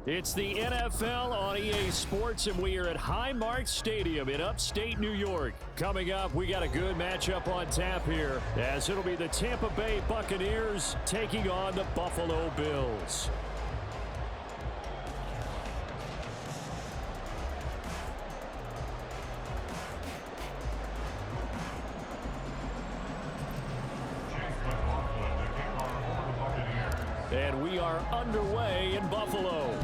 It's the NFL on EA Sports, and we are at Highmark Stadium in upstate New York. Coming up, we got a good matchup on tap here, as it'll be the Tampa Bay Buccaneers taking on the Buffalo Bills. And we are underway in Buffalo.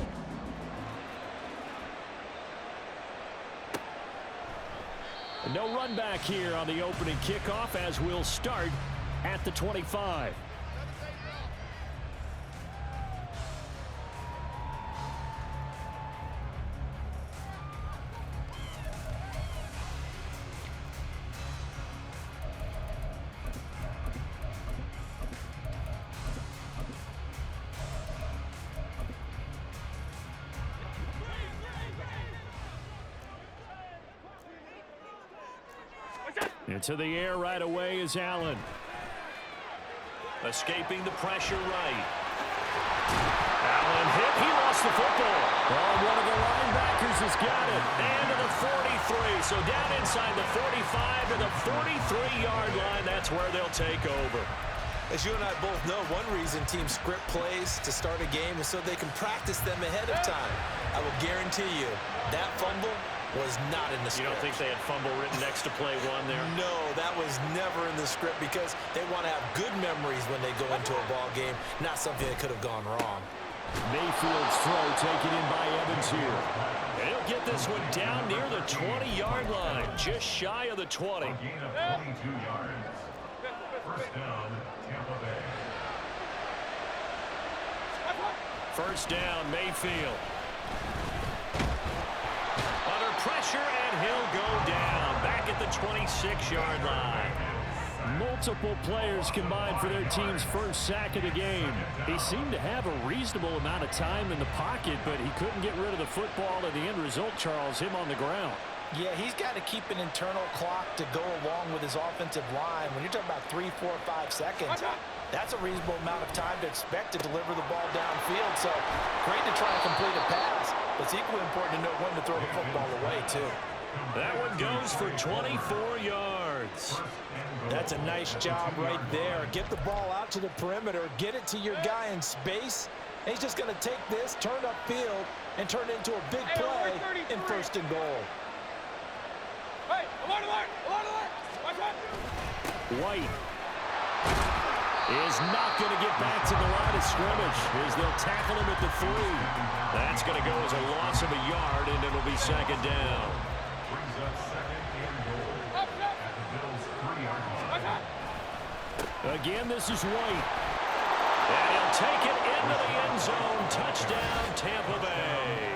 No run back here on the opening kickoff as we'll start at the 25. Into the air right away is Allen. Escaping the pressure right. Allen hit. He lost the football. Oh, one of the linebackers has got it. And to the 43. So down inside the 45 to the 43-yard line. That's where they'll take over. As you and I both know, one reason teams script plays to start a game is so they can practice them ahead of time. I will guarantee you that fumble was not in the script. You don't think they had fumble written next to play one there? No, that was never in the script because they want to have good memories when they go into a ball game, not something that could have gone wrong. Mayfield's throw taken in by Evans here. And he'll get this one down near the 20-yard line, just shy of the 20. A gain of 22 yards. First down, Tampa Bay. First down, Mayfield. Pressure, and he'll go down back at the 26-yard line. Multiple players combined for their team's first sack of the game. He seemed to have a reasonable amount of time in the pocket, but he couldn't get rid of the football, and the end result, Charles, him on the ground. Yeah, he's got to keep an internal clock to go along with his offensive line. When you're talking about 3, 4, 5 seconds, that's a reasonable amount of time to expect to deliver the ball downfield. So great to try and complete a pass. But it's equally important to know when to throw the football away, too. That one goes for 24 yards. That's a nice job right there. Get the ball out to the perimeter, get it to your guy in space. And he's just going to take this, turn upfield, and turn it into a big play in first and goal. Hey, alert! Watch out! White is not going to get back to the line of scrimmage as they'll tackle him at the 3. That's going to go as a loss of a yard, and it'll be second down. Brings up second and goal. At the Bills' 3-yard line. Again, this is White. And he'll take it into the end zone. Touchdown, Tampa Bay.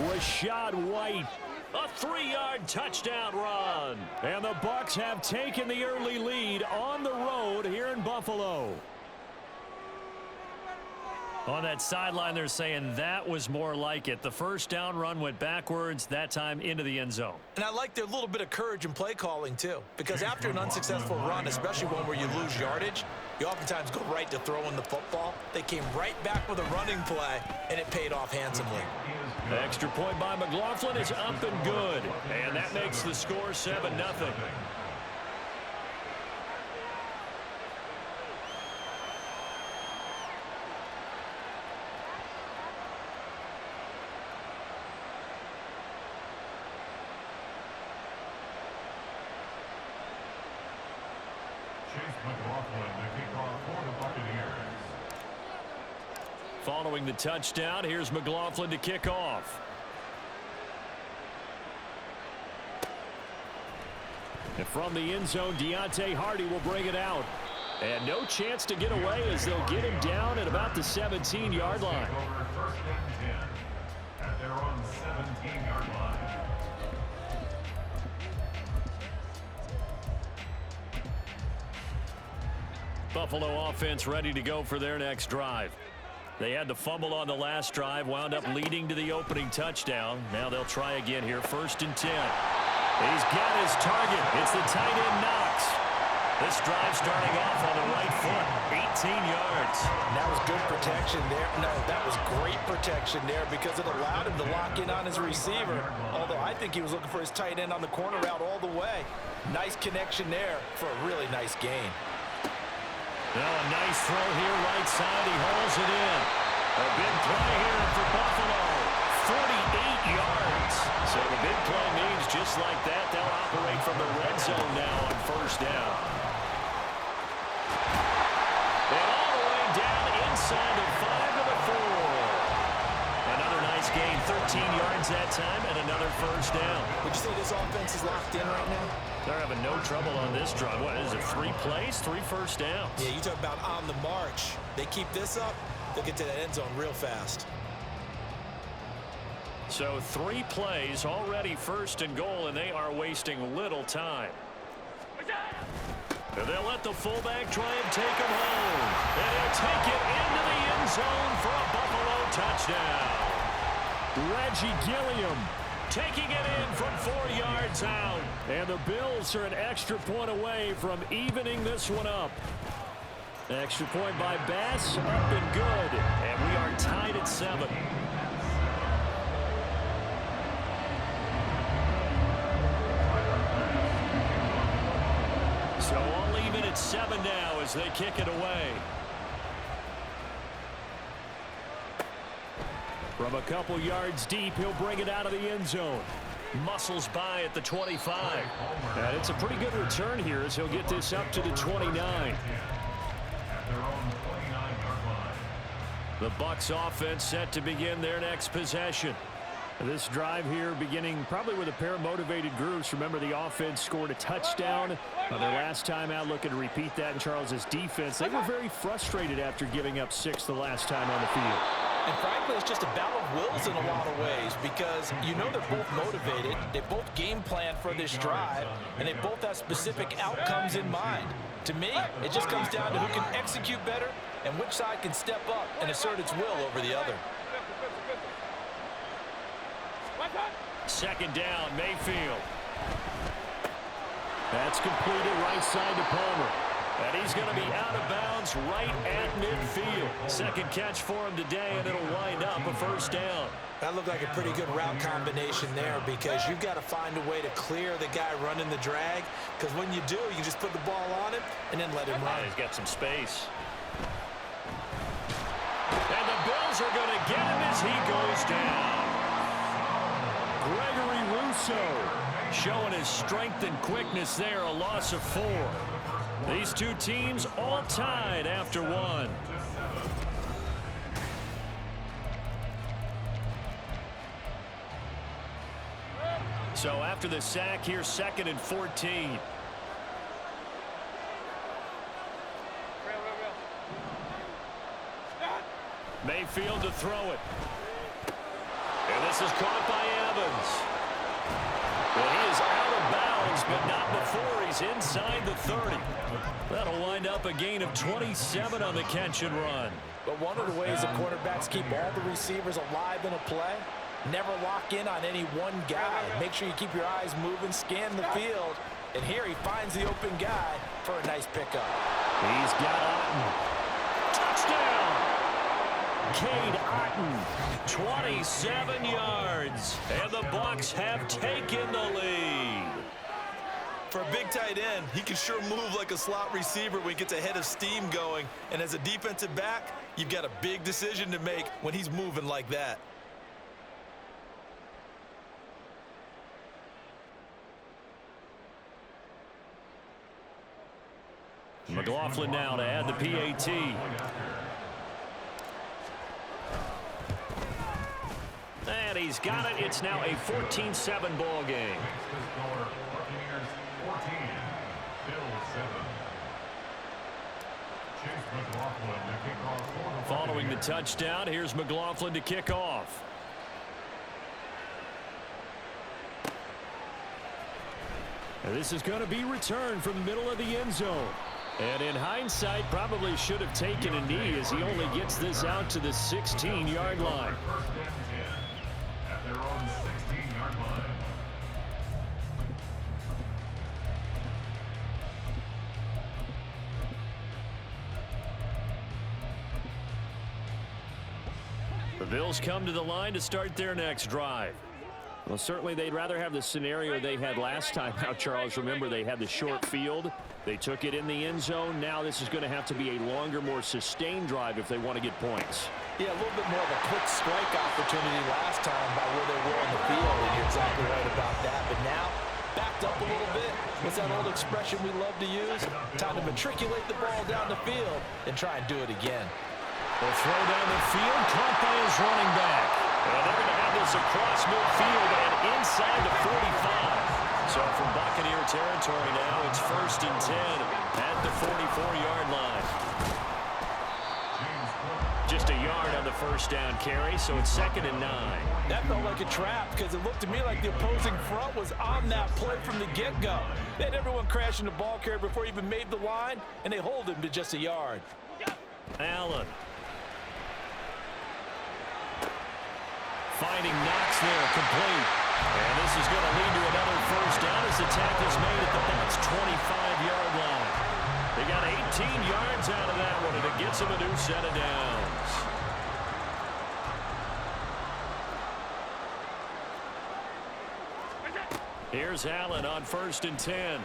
Rachaad White. A 3-yard touchdown run. And the Bucs have taken the early lead on the road here in Buffalo. On that sideline, they're saying that was more like it. The first down run went backwards, that time into the end zone. And I like their little bit of courage in play calling, too. Because after an unsuccessful run, especially one where you lose yardage, you oftentimes go right to throwing the football. They came right back with a running play, and it paid off handsomely. The extra point by McLaughlin is up and good. And that makes the score 7-0. Chase McLaughlin, the kickoff for the Buccaneers. Following the touchdown, here's McLaughlin to kick off. And from the end zone, Deontay Hardy will bring it out. And no chance to get away as they'll get him down at about the 17-yard line. First and 10 at their own 17-yard line. Buffalo offense ready to go for their next drive. They had the fumble on the last drive, wound up leading to the opening touchdown. Now they'll try again here, 1st and 10. He's got his target. It's the tight end, Knox. This drive starting off on the right foot, 18 yards. And that was good protection there. No, that was great protection there because it allowed him to lock in on his receiver, although I think he was looking for his tight end on the corner route all the way. Nice connection there for a really nice gain. Now a nice throw here right side. He hauls it in. A big play here for Buffalo. 48 yards. So the big play means just like that, they'll operate from the red zone now on first down. And all the way down inside the 5 to the 4. Another nice gain, 13 yards that time, and another first down. Would you say this offense is locked in right now? They're having no trouble on this drive. What is it, 3 plays, 3 first downs? Yeah, you talk about on the march. They keep this up, they'll get to that end zone real fast. So 3 plays, already first and goal, and they are wasting little time. And they'll let the fullback try and take him home. And he'll take it into the end zone for a Buffalo touchdown. Reggie Gilliam taking it in from 4 yards out. And the Bills are an extra point away from evening this one up. Extra point by Bass, up and good. And we are tied at 7. So all even at 7 now as they kick it away. From a couple yards deep, he'll bring it out of the end zone. Muscles by at the 25. And it's a pretty good return here as he'll get this up to the 29. The Bucs offense set to begin their next possession. This drive here beginning probably with a pair of motivated groups. Remember, the offense scored a touchdown their last time out. Looking to repeat that in Charles's defense. They were very frustrated after giving up 6 the last time on the field. And frankly, it's just a battle of wills in a lot of ways because you know they're both motivated. They both game plan for this drive, and they both have specific outcomes in mind. To me, it just comes down to who can execute better and which side can step up and assert its will over the other. Second down, Mayfield. That's completed right side to Palmer. And he's going to be out of bounds right at midfield. Second catch for him today, and it'll wind up a first down. That looked like a pretty good route combination there because you've got to find a way to clear the guy running the drag, because when you do, you just put the ball on him and then let him run. He's got some space. And the Bills are going to get him as he goes down. Gregory Rousseau showing his strength and quickness there, a loss of 4. These two teams all tied after 1. So after the sack here, 2nd and 14. Mayfield to throw it. And this is caught by Evans. Well, he is out of bounds, but not before he's inside the 30. That'll wind up a gain of 27 on the catch and run. But one of the ways the quarterbacks keep all the receivers alive in a play, never lock in on any one guy. Make sure you keep your eyes moving, scan the field. And here he finds the open guy for a nice pickup. He's got Otten. Touchdown! Cade Otten, 27 yards. And the Bucs have taken the lead. For a big tight end, he can sure move like a slot receiver when he gets a head of steam going. And as a defensive back, you've got a big decision to make when he's moving like that. McLaughlin now to add the PAT. And he's got it. It's now a 14-7 ball game. Following the touchdown, here's McLaughlin to kick off. And this is going to be returned from the middle of the end zone. And in hindsight, probably should have taken a knee as he only gets this out to the 16-yard line. At their own 16-yard line. The Bills come to the line to start their next drive. Well, certainly they'd rather have the scenario they had last time out, Charles. Remember, they had the short field. They took it in the end zone. Now this is going to have to be a longer, more sustained drive if they want to get points. Yeah, a little bit more of a quick strike opportunity last time by where they were on the field, and you're exactly right about that. But now, backed up a little bit. What's that old expression we love to use? Time to matriculate the ball down the field and try and do it again. They'll throw down the field, caught by his running back. And they're going to have this across midfield and inside the 45. So from Buccaneer territory now, it's 1st and 10 at the 44-yard line. Just a yard on the first down carry, so it's 2nd and 9. That felt like a trap because it looked to me like the opposing front was on that play from the get-go. They had everyone crashing the ball carrier before he even made the line, and they hold him to just a yard. Allen. Finding Knox there, complete. And this is going to lead to another first down as the tackle's made at the Bucs' 25-yard line. They got 18 yards out of that one, and it gets them a new set of downs. Here's Allen on 1st and 10.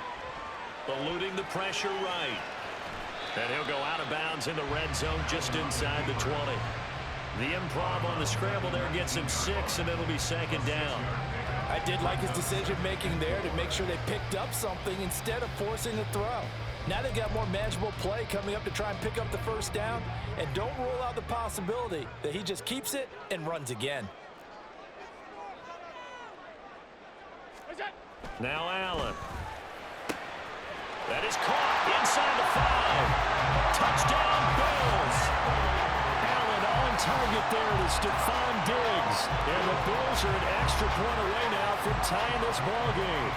Eluding the pressure right. And he'll go out of bounds in the red zone just inside the 20. The improv on the scramble there gets him 6, and it'll be 2nd down. I did like his decision-making there to make sure they picked up something instead of forcing a throw. Now they've got more manageable play coming up to try and pick up the first down, and don't rule out the possibility that he just keeps it and runs again. Now Allen. That is caught inside the 5. Touchdown, Bills. Allen on target there to Stephon Diggs. And the Bills are an extra point away now from tying this ball game.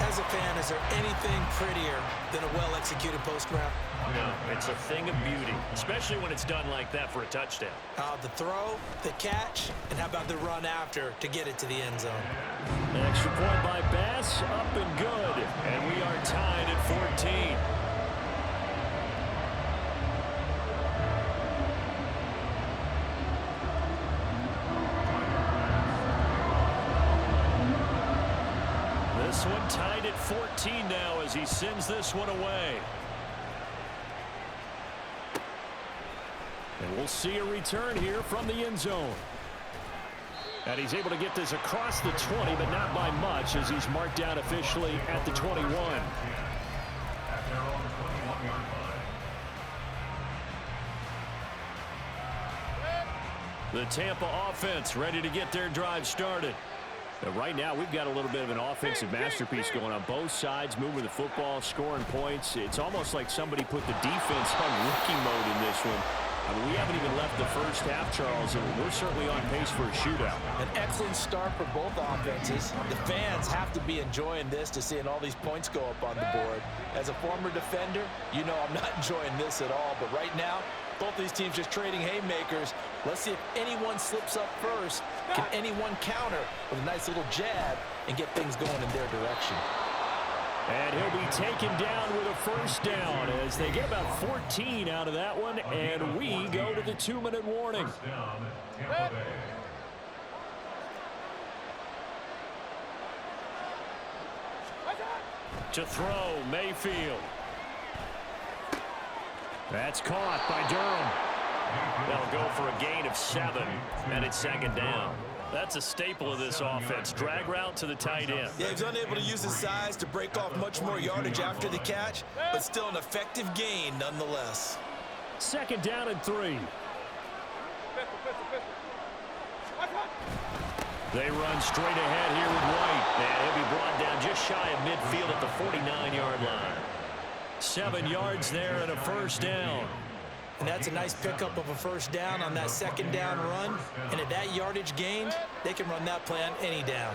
As a fan, is there anything prettier than a well-executed post route? No, it's a thing of beauty, especially when it's done like that for a touchdown. The throw, the catch, and how about the run after to get it to the end zone? An extra point by Bass, up and good. And we are tied at 14. This one tied at 14 now as he sends this one away. And we'll see a return here from the end zone. And he's able to get this across the 20, but not by much as he's marked down officially at the 21. At their own 21-yard line. The Tampa offense ready to get their drive started. But right now, we've got a little bit of an offensive masterpiece going on both sides, moving the football, scoring points. It's almost like somebody put the defense on rookie mode in this one. I mean, we haven't even left the first half, Charles, and we're certainly on pace for a shootout. An excellent start for both offenses. The fans have to be enjoying this to seeing all these points go up on the board. As a former defender, you know I'm not enjoying this at all. But right now, both these teams just trading haymakers. Let's see if anyone slips up first. Can anyone counter with a nice little jab and get things going in their direction? And he'll be taken down with a first down as they get about 14 out of that one, and we go to the 2-minute warning. First down, Tampa Bay. To throw, Mayfield. That's caught by Durham. They'll go for a gain of 7, and it's 2nd down. That's a staple of this offense. Drag route to the tight end. Yeah, he's unable to use his size to break off much more yardage after the catch, but still an effective gain nonetheless. 2nd down and 3. They run straight ahead here with White. And he'll be brought down just shy of midfield at the 49-yard line. 7 yards there and a first down. And that's a nice pickup of a first down on that 2nd down run. And at that yardage gained, they can run that play on any down.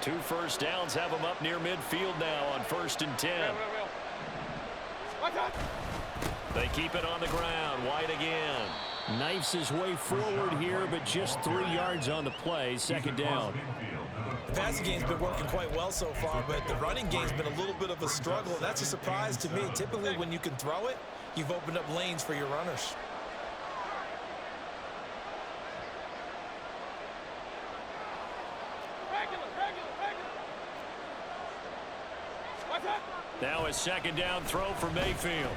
2 first downs have them up near midfield now on 1st and 10. They keep it on the ground. White again. Knifes his way forward here, but just 3 yards on the play. 2nd down. The passing game's been working quite well so far, but the running game's been a little bit of a struggle. That's a surprise to me. Typically, when you can throw it, you've opened up lanes for your runners. Now a second down throw for Mayfield.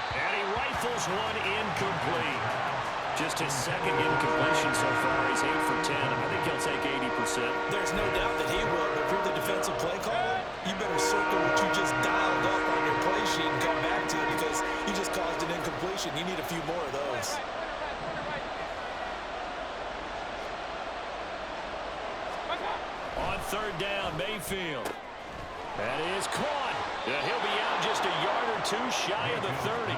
And he rifles one incomplete. Just his second incompletion so far. He's 8 for 10. I think he'll take 80%. There's no doubt that he will, but if you're the defensive play caller, you better circle what you just dialed up on your play sheet and come back to it because you just caused an incompletion. You need a few more of those. On third down, Mayfield. That is caught. He'll be out just a yard or two shy of the 30.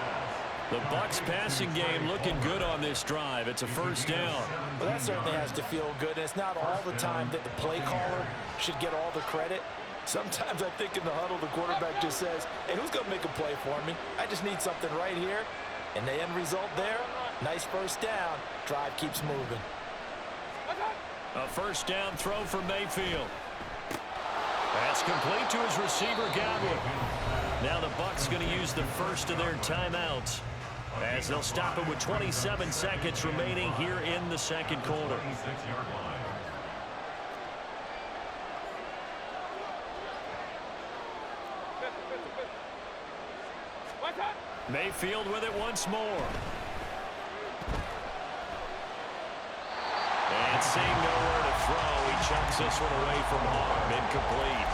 The Bucs passing game looking good on this drive. It's a first down. Well, that certainly has to feel good. And it's not all the time that the play caller should get all the credit. Sometimes I think in the huddle, the quarterback just says, hey, who's going to make a play for me? I just need something right here. And the end result there, nice first down. Drive keeps moving. A first down throw for Mayfield. That's complete to his receiver, Godwin. Now the Bucs going to use the first of their timeouts as they'll stop it with 27 seconds remaining here in the second quarter. Mayfield with it once more. And seeing nowhere to throw, he chucks this one away from harm. Incomplete.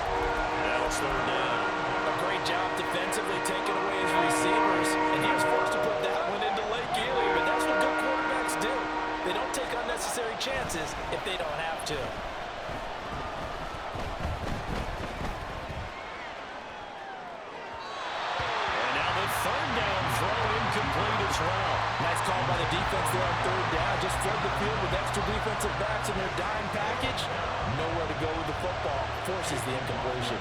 Now it's third down. A great job defensively taking away his receivers. And he was forced to put that one into Lake Erie. But that's what good quarterbacks do. They don't take unnecessary chances if they don't have to. And now the third down throw incomplete as well. Nice call by the defense there on third down. Just flood the field with extra defensive backs in their dime package. Nowhere to go with the football. Forces the incompletion.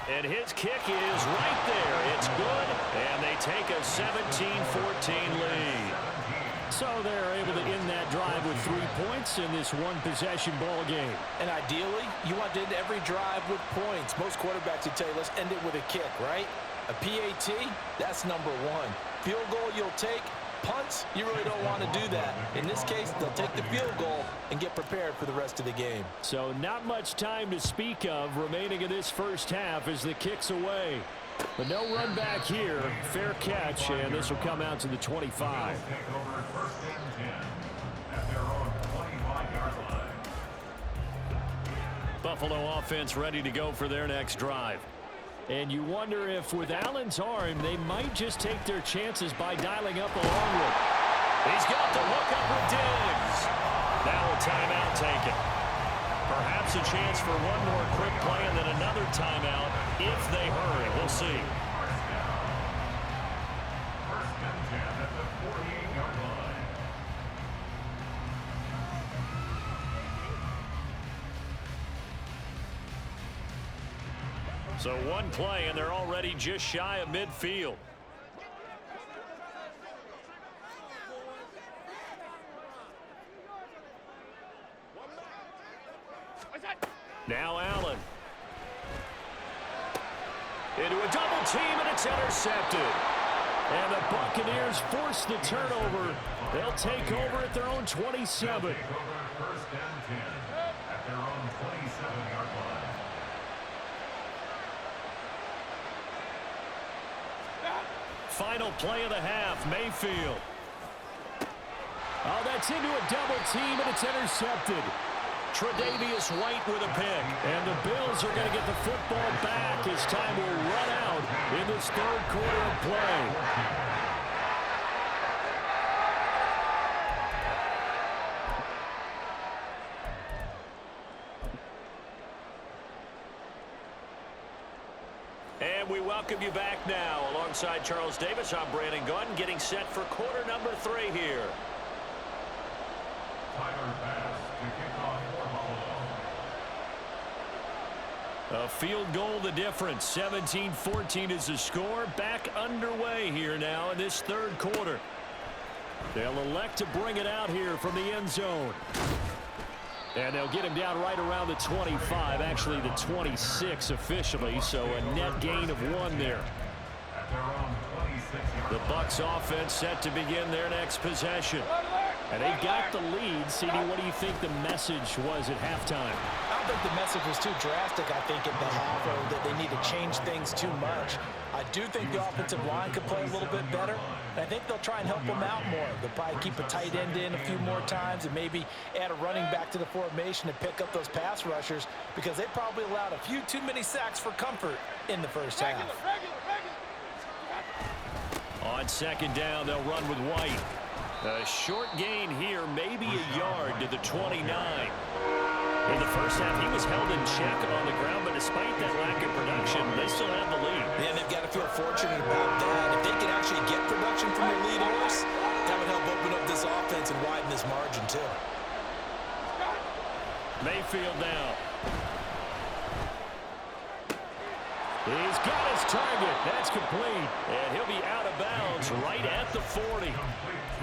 And his kick is right there. It's good. And they take a 17-14 lead. So they're able to end that drive with 3 points in this one-possession ball game. And ideally, you want to end every drive with points. Most quarterbacks would tell you, let's end it with a kick, right? A PAT, that's number one. Field goal you'll take. Punts, you really don't want to do that. In this case, they'll take the field goal and get prepared for the rest of the game. So not much time to speak of remaining in this first half as the kick's away. But no run back here. Fair catch, and this will come out to the 25. Buffalo offense ready to go for their next drive. And you wonder if with Allen's arm, they might just take their chances by dialing up a long one. He's got the hook up with Diggs. Now a timeout taken. Perhaps a chance for one more quick play and then another timeout if they hurry. We'll see. So one play, and they're already just shy of midfield. Now Allen. Into a double team, and it's intercepted. And the Buccaneers force the turnover. They'll take over at their own 27. First and 10 at their own 27-yard line. Final play of the half, Mayfield. Oh, that's into a double team, and it's intercepted. Tre'Davious White with a pick. And the Bills are going to get the football back as time will run out in this third quarter of play. And we welcome you back now. Alongside Charles Davis, I'm Brandon Gunn, getting set for quarter number 3 here. Tyler Bass to kick off for Buffalo. A field goal the difference. 17-14 is the score. Back underway here now in this third quarter. They'll elect to bring it out here from the end zone. And they'll get him down right around the 25, actually the 26 officially, so a net gain of 1 there. At their own 26-yard The Bucs offense set to begin their next possession. And they've got the lead. CD, what do you think the message was at halftime? I don't think the message was too drastic, I think, at the half, or that they need to change things too much. I do think the offensive line could play a little bit better, and I think they'll try and help them out more. They'll probably keep a tight end in a few more times and maybe add a running back to the formation and pick up those pass rushers, because they probably allowed a few too many sacks for comfort in the first half. On second down, they'll run with White. A short gain here, maybe a yard to the 29. In the first half, he was held in check on the ground, but despite that lack of production, they still have the lead. Yeah, they've got to feel fortunate about that. If they can actually get production from their lead horse, that would help open up this offense and widen this margin, too. Mayfield now. He's got his target. That's complete. And he'll be out of bounds right at the 40.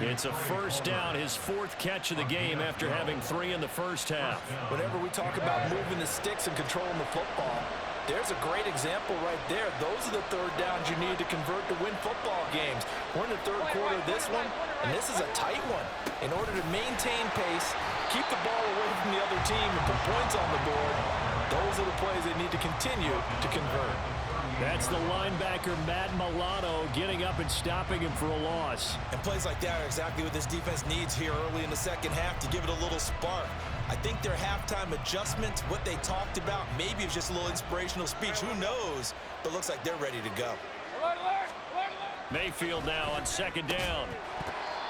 It's a first down, his fourth catch of the game after having 3 in the first half. Whenever we talk about moving the sticks and controlling the football, there's a great example right there. Those are the third downs you need to convert to win football games. We're in the third quarter of this one, and this is a tight one. In order to maintain pace, keep the ball away from the other team, and put points on the board, those are the plays they need to continue to convert. That's the linebacker, Matt Milano, getting up and stopping him for a loss. And plays like that are exactly what this defense needs here early in the second half to give it a little spark. I think their halftime adjustments, what they talked about, maybe it's just a little inspirational speech. Who knows? But looks like they're ready to go. Mayfield now on second down.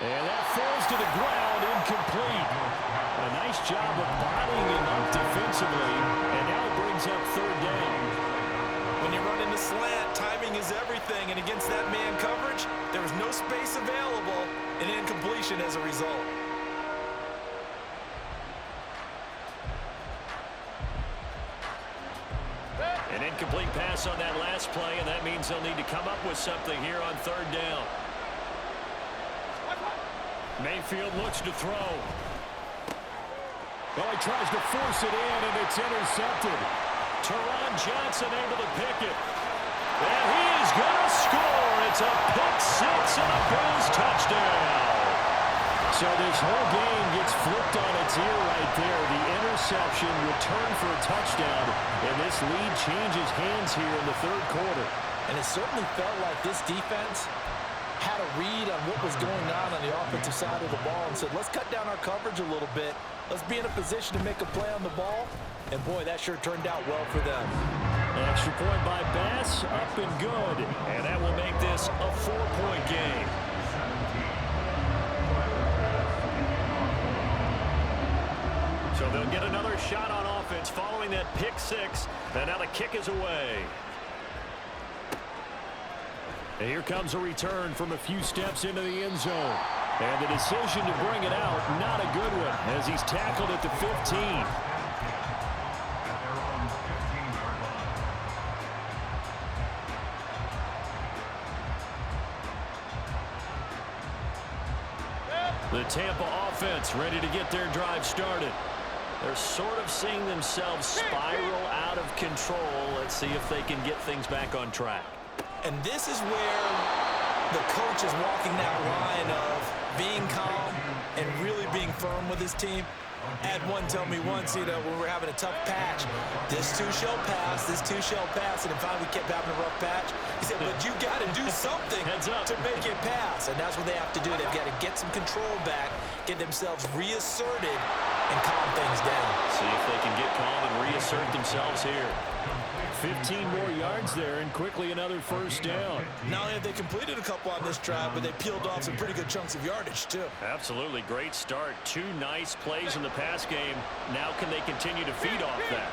And that falls to the ground, incomplete. A nice job of bottling him up defensively. And now it brings up third down. When you run into slant, timing is everything. And against that man coverage, there was no space available, and incompletion as a result. An incomplete pass on that last play, and that means they'll need to come up with something here on third down. Mayfield looks to throw. Well, he tries to force it in, and it's intercepted. Teron Johnson able to pick it. And he is going to score. It's a pick six and a Bills touchdown. So this whole game gets flipped on its ear right there. The interception returned for a touchdown, and this lead changes hands here in the third quarter. And it certainly felt like this defense had a read on what was going on the offensive side of the ball and said, let's cut down our coverage a little bit. Let's be in a position to make a play on the ball. And, boy, that sure turned out well for them. An extra point by Bass, up and good. And that will make this a 4-point game. So they'll get another shot on offense following that pick six. And now the kick is away. And here comes a return from a few steps into the end zone. And the decision to bring it out, not a good one, as he's tackled at the 15. The Tampa offense ready to get their drive started. They're sort of seeing themselves spiral out of control. Let's see if they can get things back on track. And this is where the coach is walking that line of being calm and really being firm with his team. I had one tell me once, when we're having a tough patch, this too shall pass, this too shall pass, and then finally we kept having a rough patch. He said, but you got to do something to make it pass, and that's what they have to do. They've got to get some control back, get themselves reasserted, and calm things down. See if they can get calm and reassert themselves here. 15 more yards there, and quickly another first down. Not only have they completed a couple on this drive, but they peeled off some pretty good chunks of yardage, too. Absolutely. Great start. 2 nice plays in the pass game. Now can they continue to feed off that?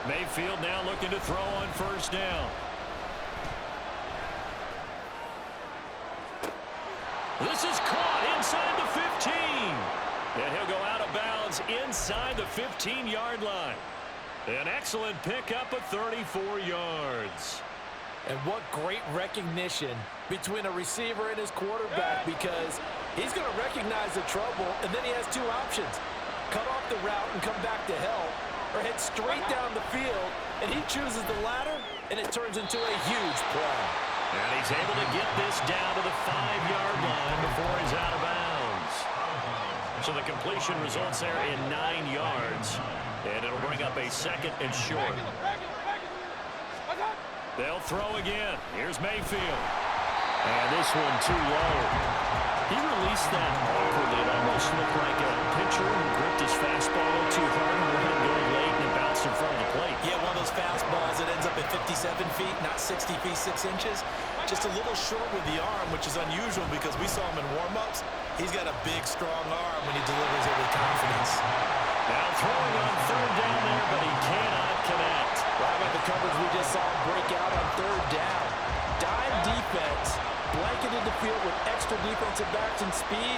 Mayfield now looking to throw on first down. This is caught inside the 15. And he'll go out of bounds inside the 15-yard line. An excellent pickup of 34 yards. And what great recognition between a receiver and his quarterback, because he's going to recognize the trouble, and then he has 2 options. Cut off the route and come back to help, or head straight down the field, and he chooses the latter, and it turns into a huge play. And he's able to get this down to the 5-yard line before he's out of bounds. So the completion results there in 9 yards. And it'll bring up a 2nd and short. They'll throw again. Here's Mayfield. And this one too low. He released that awkwardly. It almost looked like a pitcher who gripped his fastball a little too hard and let it go late and it bounced in front of the plate. Yeah, one of those fastballs that ends up at 57 feet, not 60 feet, 6 inches. Just a little short with the arm, which is unusual because we saw him in warm-ups. He's got a big, strong arm when he delivers it with confidence. Now throwing on 3rd down there, but he cannot connect. Right about the coverage we just saw him break out on 3rd down. Dime defense, blanketed the field with extra defensive backs and speed,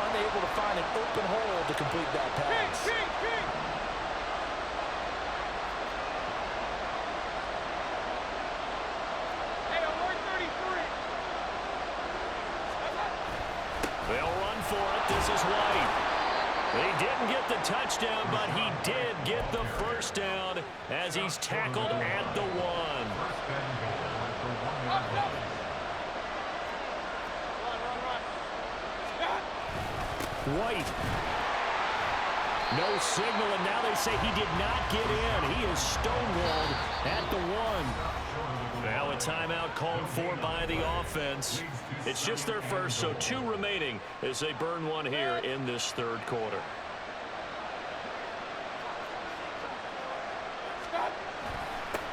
unable to find an open hole to complete that pass. They'll run for it. This is White. He didn't get the touchdown, but he did get the 1st down as he's tackled at the 1. White. No signal, and now they say he did not get in. He is stonewalled at the 1. Now a timeout called for by the offense. It's just their first, so 2 remaining as they burn 1 here in this 3rd quarter.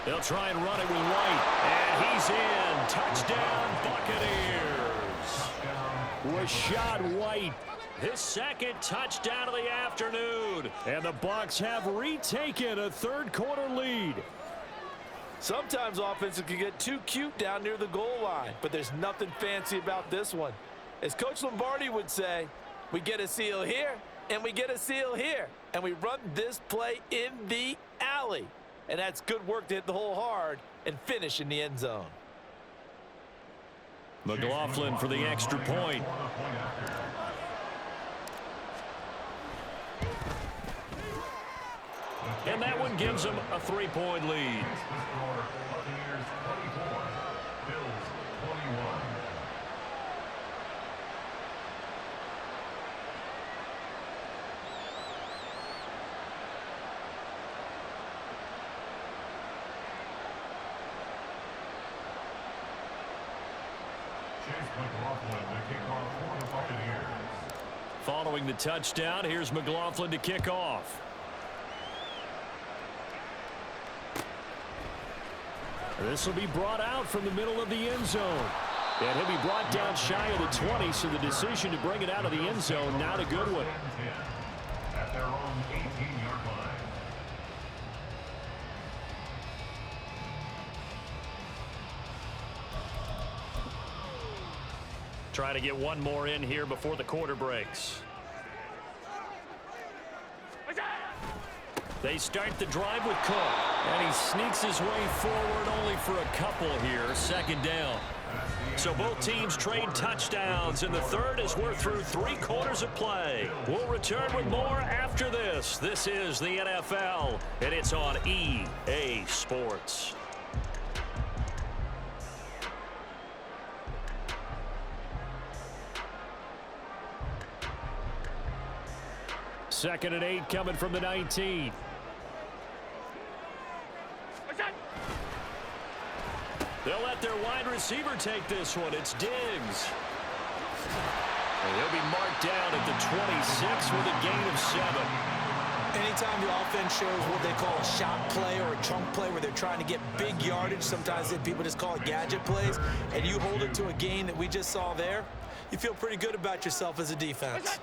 They'll try and run it with White, and he's in. Touchdown, Buccaneers. Rachaad White, his 2nd touchdown of the afternoon. And the Bucs have retaken a 3rd quarter lead. Sometimes offenses can get too cute down near the goal line, but there's nothing fancy about this one. As Coach Lombardi would say, we get a seal here, and we get a seal here, and we run this play in the alley. And that's good work to hit the hole hard and finish in the end zone. McLaughlin for the extra point. And that one gives them a 3-point lead. Buccaneers 24, Bills 21. Chase McLaughlin to kick off for the Buccaneers. Following the touchdown, here's McLaughlin to kick off. This will be brought out from the middle of the end zone. And he'll be brought down shy of the 20, so the decision to bring it out of the end zone, not a good one. At their own 18-yard line. Trying to get one more in here before the quarter breaks. They start the drive with Cook, and he sneaks his way forward only for a couple here, 2nd down. So both teams trade touchdowns, and the 3rd as we're through 3 quarters of play. We'll return with more after this. This is the NFL, and it's on EA Sports. Second and 8 coming from the 19. They'll let their wide receiver take this one. It's Diggs. And he'll be marked down at the 26 with a gain of 7. Anytime the offense shows what they call a shot play or a chunk play where they're trying to get big yardage, sometimes people just call it gadget plays, and you hold it to a gain that we just saw there, you feel pretty good about yourself as a defense.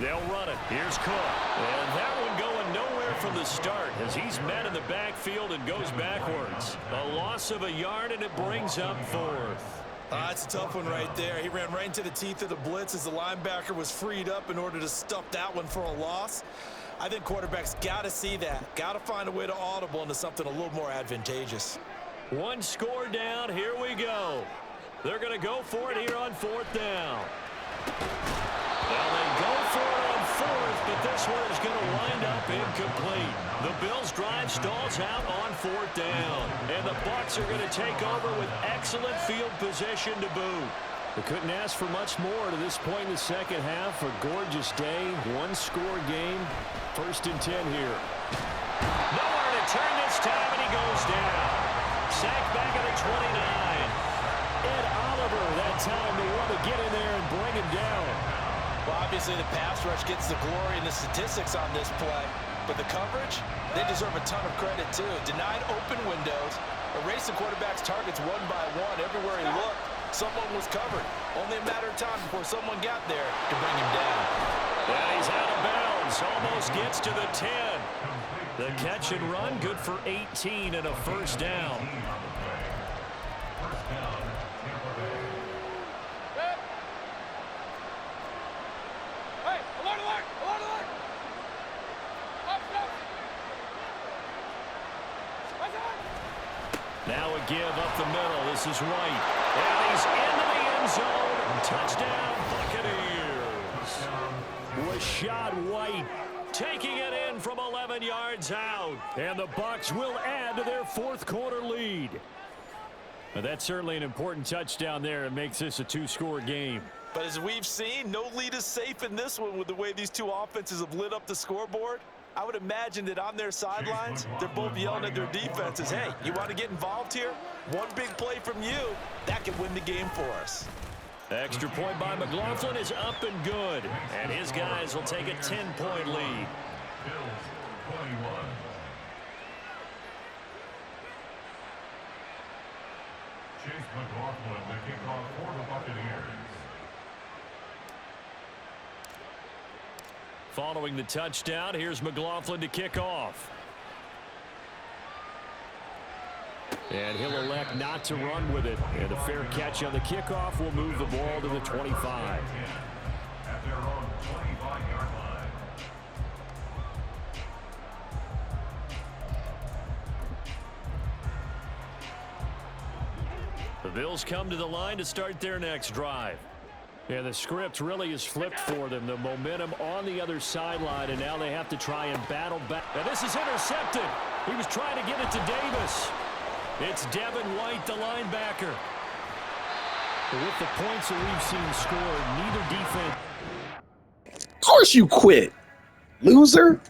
They'll run it. Here's Cook. And that one going nowhere from the start as he's met in the backfield and goes backwards. A loss of a yard, and it brings up 4th. That's a tough one right there. He ran right into the teeth of the blitz as the linebacker was freed up in order to stuff that one for a loss. I think quarterbacks got to see that. Got to find a way to audible into something a little more advantageous. 1 score down. Here we go. They're going to go for it here on 4th down. Well, they go for it on 4th, that this one is going to wind up incomplete. The Bills' drive stalls out on 4th down. And the Bucs are going to take over with excellent field position to boot. They couldn't ask for much more to this point in the second half. A gorgeous day, one-score game. 1st and 10 here. Nowhere to turn this time, and he goes down. Sacked back at the 29. Ed Oliver that time to want to get in there and bring him down. Well, obviously the pass rush gets the glory and the statistics on this play, but the coverage, they deserve a ton of credit too. Denied open windows, erased the quarterback's targets one by one. Everywhere he looked, someone was covered. Only a matter of time before someone got there to bring him down. And he's out of bounds, almost gets to the 10. The catch and run, good for 18 and a 1st down. Hey, alert, alert, alert, alert. Up, up. Watch out. Now a give up the middle. This is White. And he's into the end zone. Touchdown, Buccaneers. Rashad White taking it in from 11 yards out. And the Bucs will add to their 4th quarter lead. Now, that's certainly an important touchdown there. It makes this a 2-score game. But as we've seen, no lead is safe in this one with the way these two offenses have lit up the scoreboard. I would imagine that on their sidelines, they're both yelling at their defenses, hey, you want to get involved here? One big play from you, that could win the game for us. Extra point by McLaughlin is up and good. And his guys will take a 10-point lead. Bills 21. Chase McLaughlin, the kickoff for the Buccaneers. Following the touchdown, here's McLaughlin to kick off. And he'll elect not to run with it. And a fair catch on the kickoff will move the ball to the 25. At their own 25-yard line. The Bills come to the line to start their next drive. And the script really is flipped for them. The momentum on the other sideline, and now they have to try and battle back. And this is intercepted. He was trying to get it to Davis. It's Devin White, the linebacker. But with the points that we've seen scored, neither defense. Of course you quit, loser.